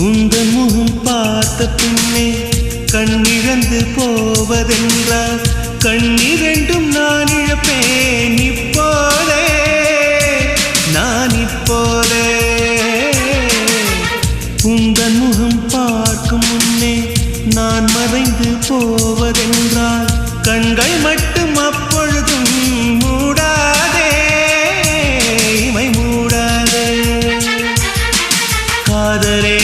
உந்தன் முகம் பார்த்த பின்னே கண்ணிழந்து போவதென்றால் கண்ணிரண்டும் நான் இழப்பேன் இப்போதே நான் இப்போதே உந்தன் முகம் பார்க்கும் முன்னே நான் மறைந்து போவதென்றால் கண்கள் மட்டும் அப்பொழுதும் மூடாதே இமை மூடாதே காதலே